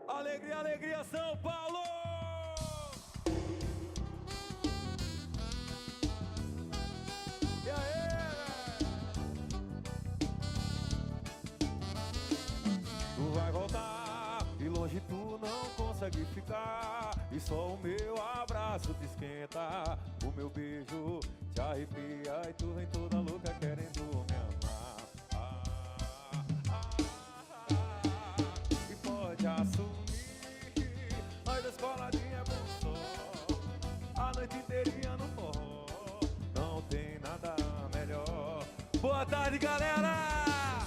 Alegria, alegria, São Paulo! E aí? Tu vai voltar e longe tu não consegue ficar, e só o meu abraço te esquenta, o meu beijo te arrepia e tu vem toda louca querendo me amar. E pode assumir, nós da escoladinha é bom só, a noite inteirinha no forró, não tem nada melhor. Boa tarde, galera!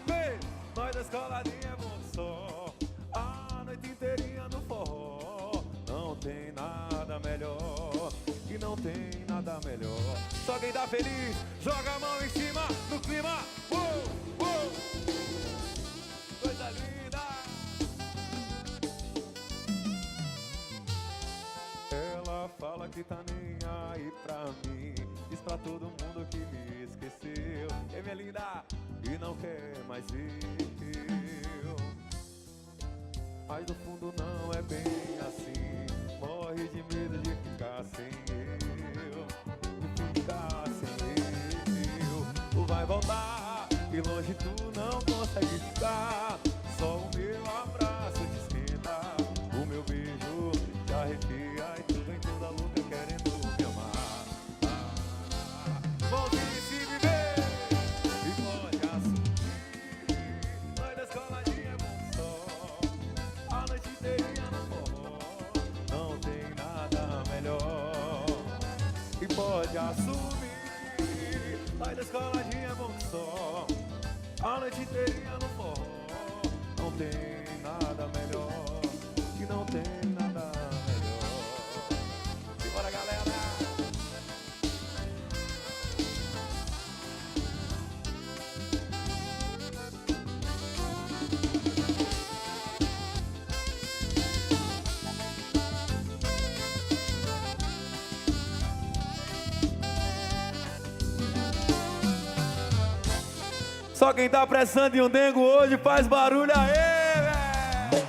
Vem! Nós da escoladinha é bom só, a noite inteirinha no forró, não tem nada melhor, e não tem nada melhor. Só quem tá feliz, joga a mão em cima, no clima. Coisa linda. Ela fala que tá nem aí pra mim, diz pra todo mundo que me esqueceu. É minha linda e não quer mais eu, mas no fundo não é bem assim, morre de medo de ficar sem eu, de ficar sem eu. Tu vai voltar e longe tu não consegue ficar, só o meu abraço te esquenta, o meu beijo te arrepia e tu vem toda louca querendo me amar. Mãozinha em cima e vem, e pode assumir, nós da escoladinha é bom só, a noite inteirinha no forró, não tem nada melhor. E pode assumir, nós da escoladinha é bom só, a noite inteirinha no forró, não tem nada melhor, e não tem nada melhor. E bora, galera! Só quem tá prestando em um dengo hoje faz barulho aí, véi!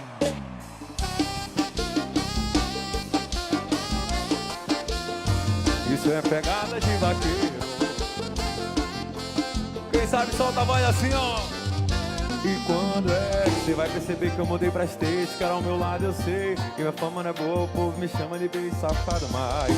Isso é pegada de vaqueiro. Quem sabe solta a voz assim, ó. E quando é que você vai perceber que eu mudei pra estética? Era ao meu lado, eu sei, e minha fama não é boa, o povo me chama de bem safado, mas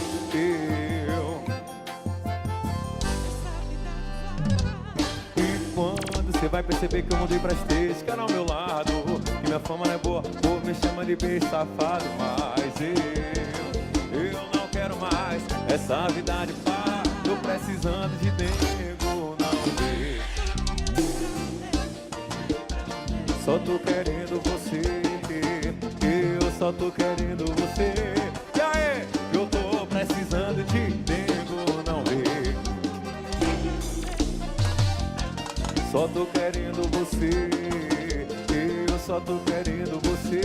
você vai perceber que eu mudei pra estética ao meu lado, que minha fama não é boa, o povo me chama de bem safado, mas eu não quero mais essa vida de pá, tô precisando de nego, não vê. Só tô querendo você, eu só tô querendo você. E aí, eu tô precisando de nego, não vê. Só tô querendo você, eu só tô querendo você.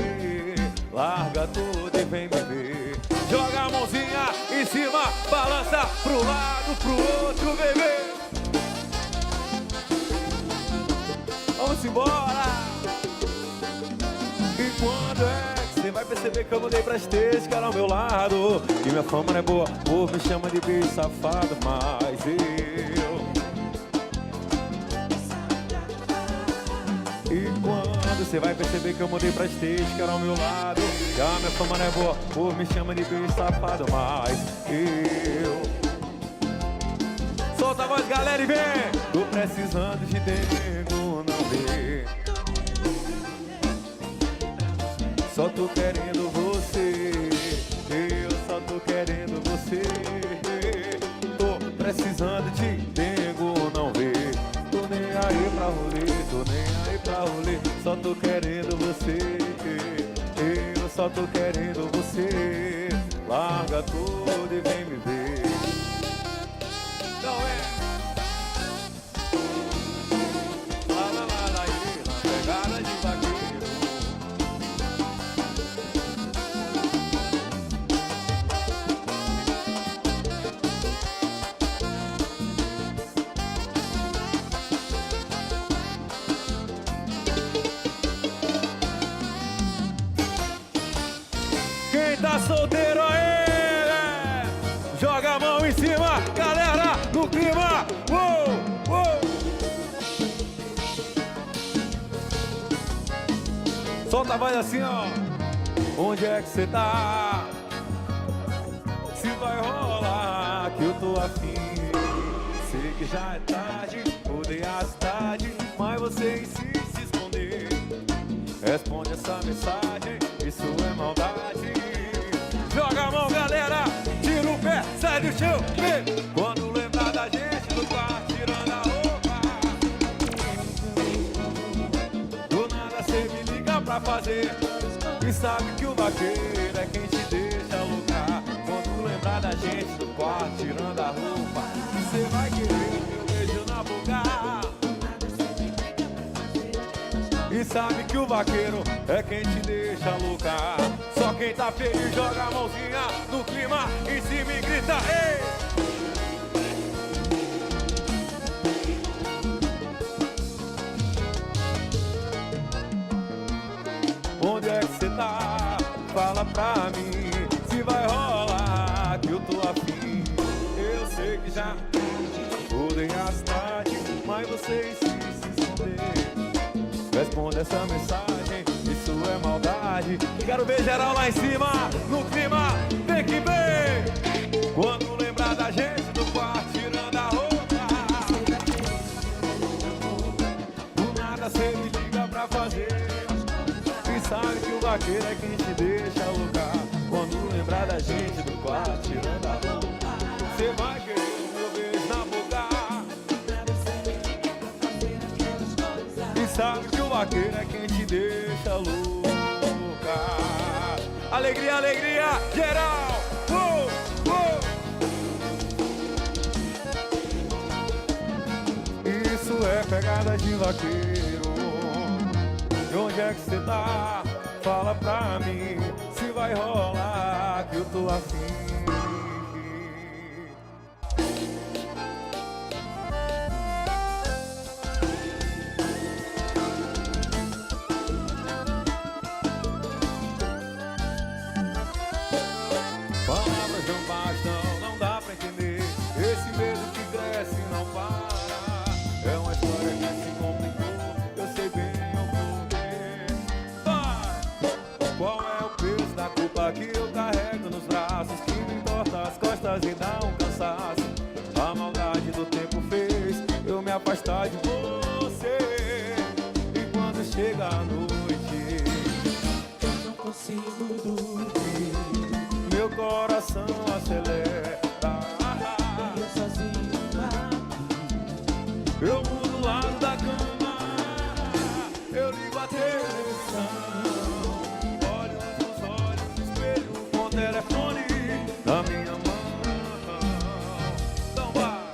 Larga tudo e vem me ver. Joga a mãozinha em cima, balança pro lado, pro outro, bebê. Vamos embora. E quando é que você vai perceber que eu mudei pra estética ao meu lado? E minha fama não é boa, o povo me chama de bem safado, mas E quando você vai perceber que eu mudei pra estética ao meu lado, e a minha fama não é boa, o povo me chama de bem safado, mas solta a voz, galera, e vem! Tô precisando de nego, não vê. Só tô querendo você, eu só tô querendo você. Tô precisando de nego, não vê. Tô nem aí pra rolê, tô nem aí pra rolê. Só tô querendo você, eu só tô querendo você. Larga tudo e vem me ver. Não é? Lá, lá, lá, lá, lá, pegada de vaqueiro. tá solteiro aí, né? Joga a mão em cima, galera, no clima. Uou, uou. Solta a voz assim, ó. Onde é que cê tá? Se vai rolar que eu tô afim. Sei que já é tarde, mudei a cidade, mas você insiste em se esconder. Responde essa mensagem, isso é maldade. Joga a mão, galera, tira o pé, sai do chão. Quando lembrar da gente no quarto, tirando a roupa, do nada cê me liga pra fazer. E sabe que o vaqueiro é quem te deixa louca. Quando lembrar da gente no quarto, tirando a roupa, você vai querer meu beijo na boca. E sabe que o vaqueiro é quem te deixa louca. Só quem tá feliz joga a mãozinha no clima em cima e grita: ei! Onde é que cê tá? Fala pra mim se vai rolar que eu tô afim. Eu sei que já mudei a cidade, mas você insiste em se esconder. Responde essa mensagem, isso é maldade. Quero ver geral lá em cima, no clima, vem que vem. Quando lembrar da gente do quarto, tirando a roupa, do nada cê me liga pra fazer. E sabe que o vaqueiro é quem te deixa louca. Quando lembrar da gente do quarto, tirando a roupa, cê vai querer o meu beijo na boca. E sabe que o vaqueiro é quem te deixa louca. Alegria, alegria, geral! Isso é pegada de vaqueiro. E onde é que cê tá? Fala pra mim se vai rolar que eu tô afim. Palavras não bastam, não dá pra entender. Esse medo que cresce e não para. É uma história que se complicou, eu sei bem o porquê. Vai! Qual é o peso da culpa que eu carrego nos braços, que me entorta as costas e dá um cansaço? A maldade do tempo fez eu me afastar de você. E quando chega a noite, eu não consigo dormir. Meu coração acelera. Eu sozinho aqui. Eu mudo o lado da cama. Eu ligo a televisão. Olho nos olhos, espelho com o telefone na minha mão. Então vai.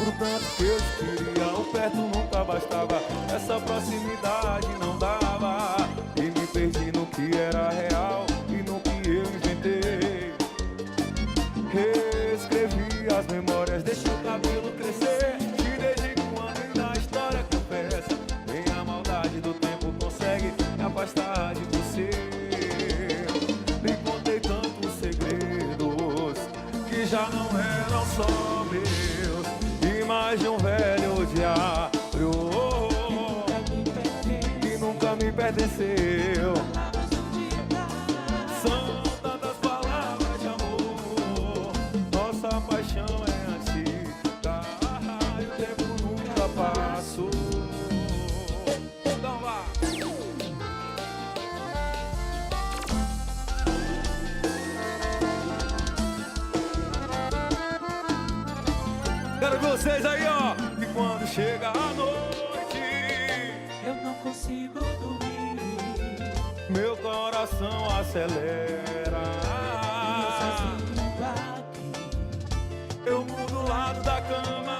Por tanto que eu te queria, o perto nunca bastava. Essa proximidade não dava. E me perdi no que era real e no que eu inventei. Reescrevi as memórias, deixei o cabelo crescer. Te desde quando e na história confessa. Nem a maldade do tempo consegue me afastar de você. Me contei tantos segredos que já não eram só meus. Mais de um velho diário que nunca me pertenceu. São tantas palavras de amor, nossa paixão é antiga e o tempo nunca passou. Então vá. Quero vocês aí, ó. E quando chega a noite, eu não consigo dormir. Meu coração acelera. Eu sozinho aqui. Eu mudo o lado da cama.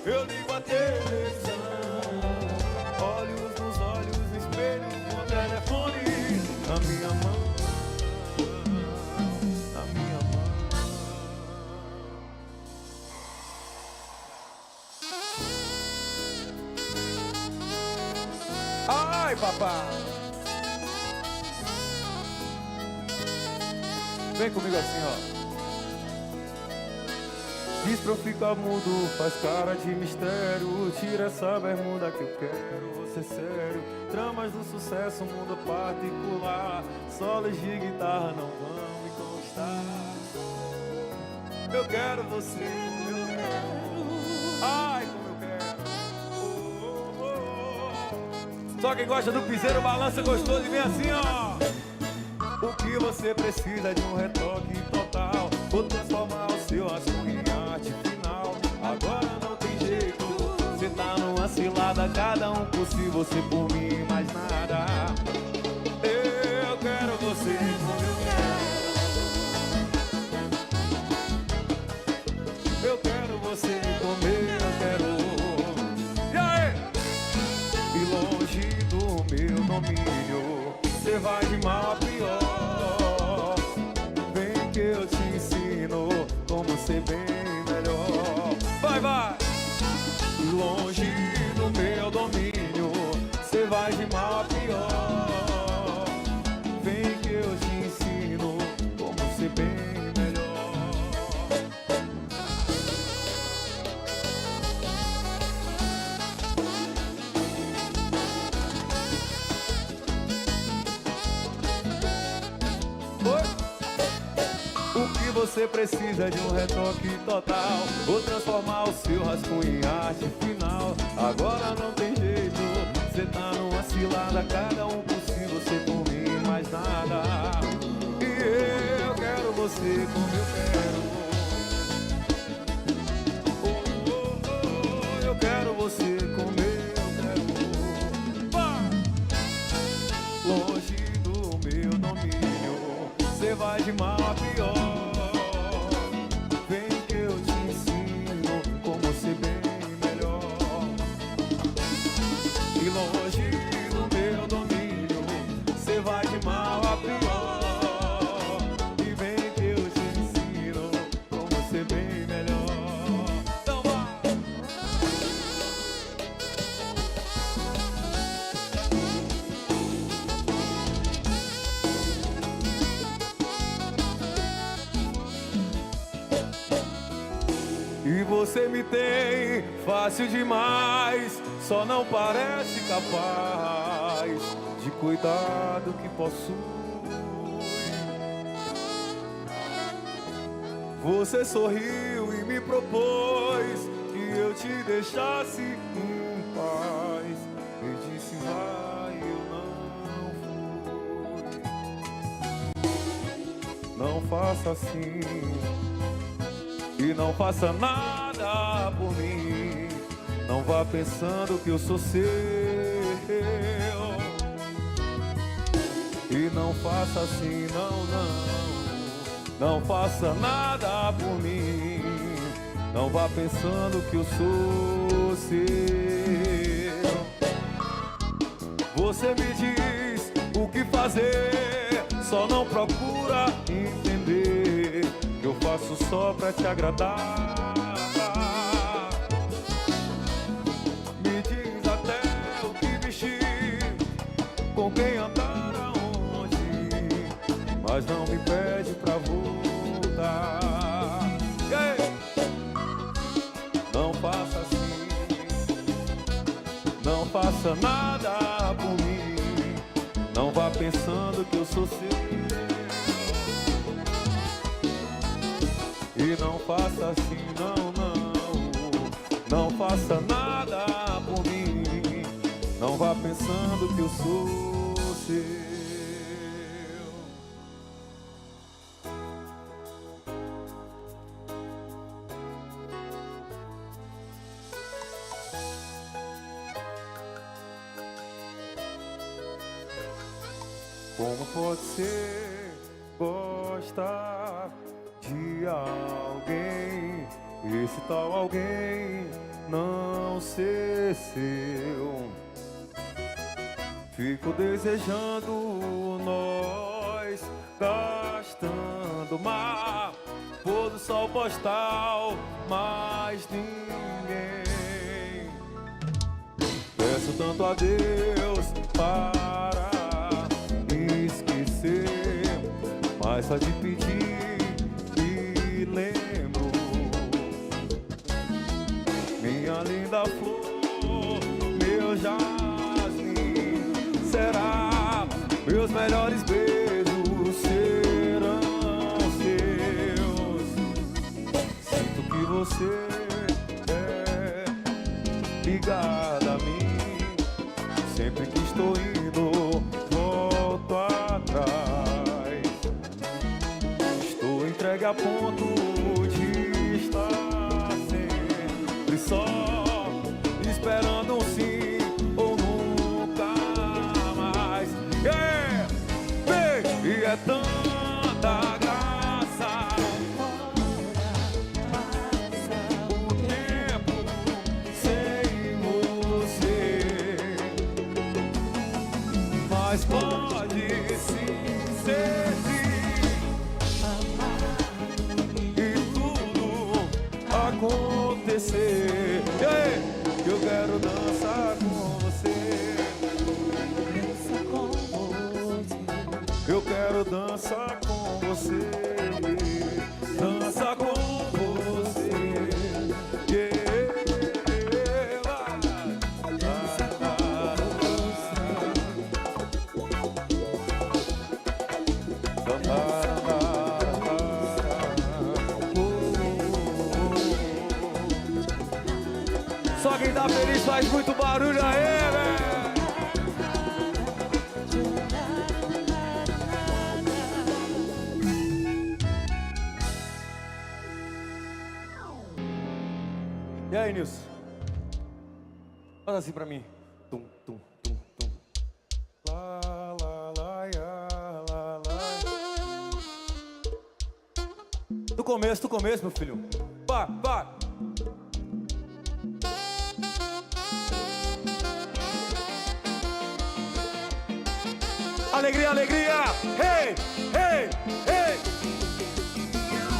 Eu ligo a televisão. Olhos nos olhos, espelho com o telefone na minha mão. Na minha mão. papai. Vem comigo assim, ó. Diz pra eu ficar mudo, faz cara de mistério. Tira essa bermuda que eu quero, vou ser sério. Tramas do sucesso, mundo particular. Solos de guitarra não vão me conquistar. Eu quero você, eu quero. Ai, como eu quero. Só quem gosta do piseiro balança gostoso e vem assim, ó. O que você precisa de um retoque total. Vou transformar o seu assunto em arte final. Agora não tem jeito. Cê tá numa cilada, cada um por si, você por mim, mais nada. Eu quero você como eu quero. Eu quero você como eu quero. E aí? E longe do meu domínio, cê vai de mal a pior. Vem que eu te ensino como ser bem melhor. Vai, vai! Longe do meu domínio, cê vai de mal a pior. Vem que eu te ensino como ser bem melhor. O que você precisa de um retoque total. Vou transformar o seu rascunho em arte final. Agora não tem jeito. Cê tá numa cilada, cada um por si, você por mim, mais nada. E eu quero você como eu quero. Oh, oh, oh, eu quero você como eu quero. Vai! Longe do meu domínio, cê vai de mal a pior. Vem que eu te ensino como ser bem melhor. E longe do meu domínio, cê vai de mal a pior. E vem que eu te ensino como ser bem melhor. Então vai! E você me tem fácil demais, só não parece capaz de cuidar do que possui. Você sorriu e me propôs que eu te deixasse em paz. E disse vai, eu não fui. Não faça assim. E não faça nada por mim. Não vá pensando que eu sou seu. E não faça assim, não, não. Não faça nada por mim. Não vá pensando que eu sou seu. Você me diz o que fazer, só não procura entender que eu faço só pra te agradar. Me diz até o que vestir, com quem andar aonde, mas não me pede pra voltar. Não faça assim, não faça nada por mim. Não vá pensando que eu sou seu. E não faça assim, não, não. Não faça nada por mim. Não vá pensando que eu sou seu. Como você gosta de alguém, esse tal alguém não ser seu. Fico desejando nós gastando mar, pôr do sol postal, mas ninguém. Peço tanto a Deus para me esquecer, mas só te pedir me lembro. Minha linda flor, meu jasmim, será meus melhores beijos serão seus. Sinto que você é ligada a mim. Sempre que estou indo, volto atrás. Estou entregue a ponto de estar sempre só, esperando um sim ou nunca mais. E é tanta graça, o tempo sem você, mas pode sim ser e tudo acontecer. Eu quero dançar com você. Eu quero dançar com você, dançar com você, dançar com você. Só quem tá feliz faz muito barulho aí, velho. E aí, Nilson? Faz assim pra mim. Tum, tum, tum, tum. Lá, lá, lá, lá, lá, lá. Do começo, meu filho. Vai, vai. Alegria, alegria. Hey, hey, hey.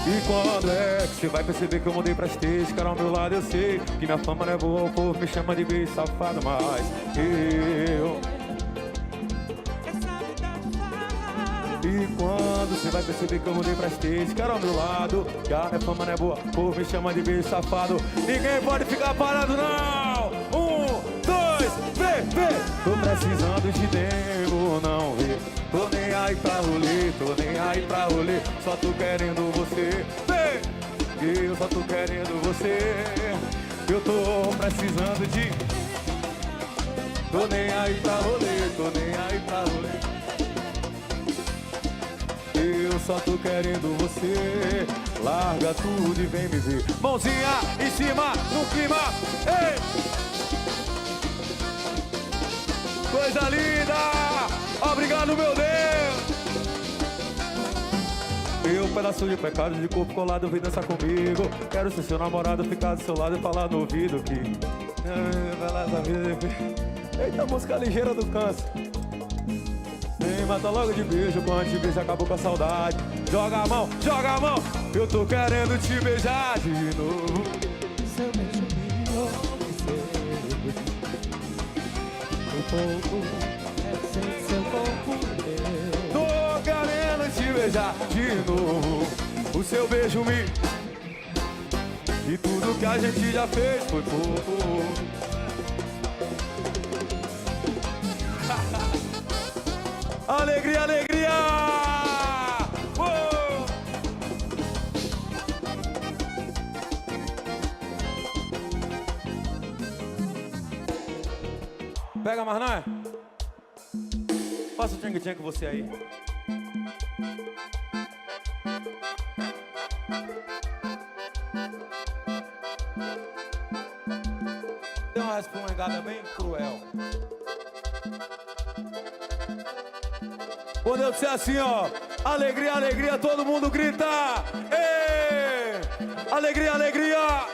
E quando é que você vai perceber que eu mudei pra stage? Cara ao meu lado eu sei que minha fama não é boa, o povo me chama de bicho safado, mas eu... E quando você vai perceber que eu mudei pra stage? Cara ao meu lado, que a minha fama não é boa, o povo me chama de bicho safado. Ninguém pode ficar parado não! 1, 2, vê! Tô precisando de tempo, não vê? Tô nem aí pra rolê, tô nem aí pra rolê. Só tô querendo você, vê. Eu só tô querendo você. Eu tô precisando de... Tô nem aí pra rolê, tô nem aí pra rolê. Eu só tô querendo você. Larga tudo e vem me ver. Mãozinha em cima, no clima, ei! Coisa linda! Obrigado, meu Deus! Eu, pedaço de pecado, de corpo colado, vem dançar comigo. Quero ser seu namorado, ficar do seu lado e falar no ouvido que... Eita, música ligeira do câncer. Vem, mata logo de beijo, quando te beijo acabou com a saudade. Joga a mão, eu tô querendo te beijar de novo. Seu beijo me enlouqueceu. Um pouco, é sem seu corpo meu. Tô querendo te beijar de novo. O seu beijo me... E tudo que a gente já fez foi pouco. Alegria, alegria! Oh! Pega mais, não é? Faça o tchang-tchang com você aí. Tem uma respingada bem cruel. Quando eu disser assim, ó, alegria, alegria, todo mundo grita! Ei! Alegria, alegria!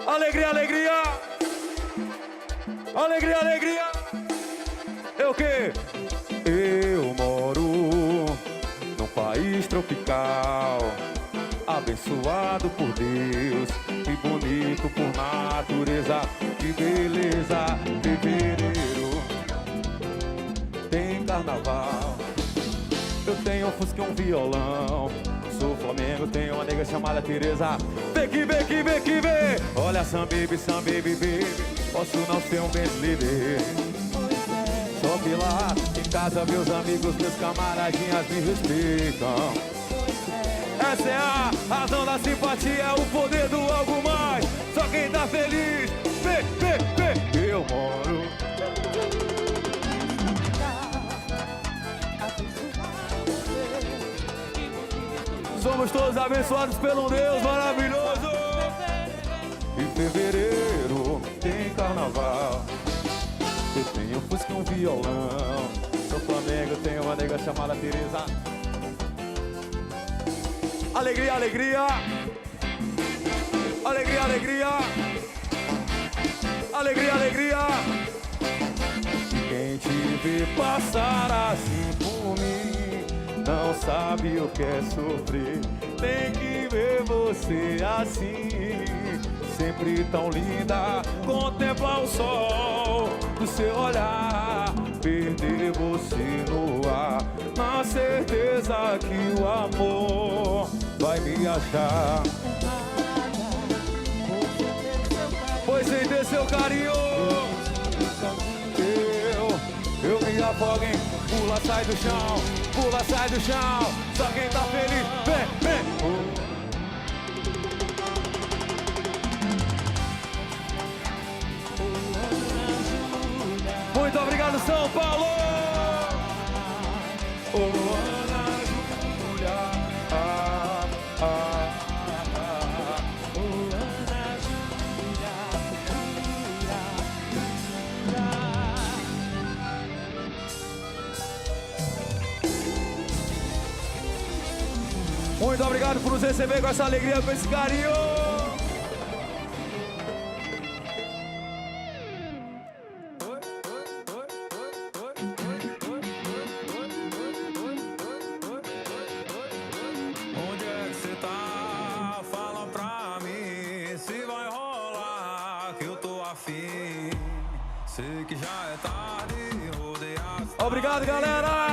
Alegria, alegria! Alegria, alegria! É o quê? Eu moro num país tropical, abençoado por Deus, que bonito por natureza, que beleza. Fevereiro tem carnaval. Eu tenho um fusca e um violão. Sou Flamengo, tenho uma nega chamada Teresa. Vem que vem que vem que vem. Olha, some baby, baby. Posso não ser um Bentley. Só que lá em casa meus amigos, meus camaradinhas me respeitam. Essa é a razão da simpatia, é o poder do algo mais. Só quem tá feliz, vê. Eu moro. Somos todos abençoados pelo Deus maravilhoso. Em fevereiro tem carnaval. Eu tenho um fusca e um violão. Sou Flamengo, tenho uma nega chamada Teresa. Alegria, alegria. Alegria, alegria. Alegria, alegria. Quem te vê passar assim por mim não sabe o que é sofrer. Tem que ver você assim, sempre tão linda. Contemplar o sol do seu olhar, perder você no ar, na certeza que o amor vai me achar. Pois sem ter seu carinho eu me afogo, hein? Pula, sai do chão, pula, sai do chão. Só quem tá feliz, vem. Muito obrigado, São Paulo! Ana Júlia, Muito obrigado por nos receber com essa alegria, com esse carinho. Onde é que você tá? Fala pra mim se vai rolar, que eu tô afim. Sei que já é tarde, rodear. Obrigado, galera!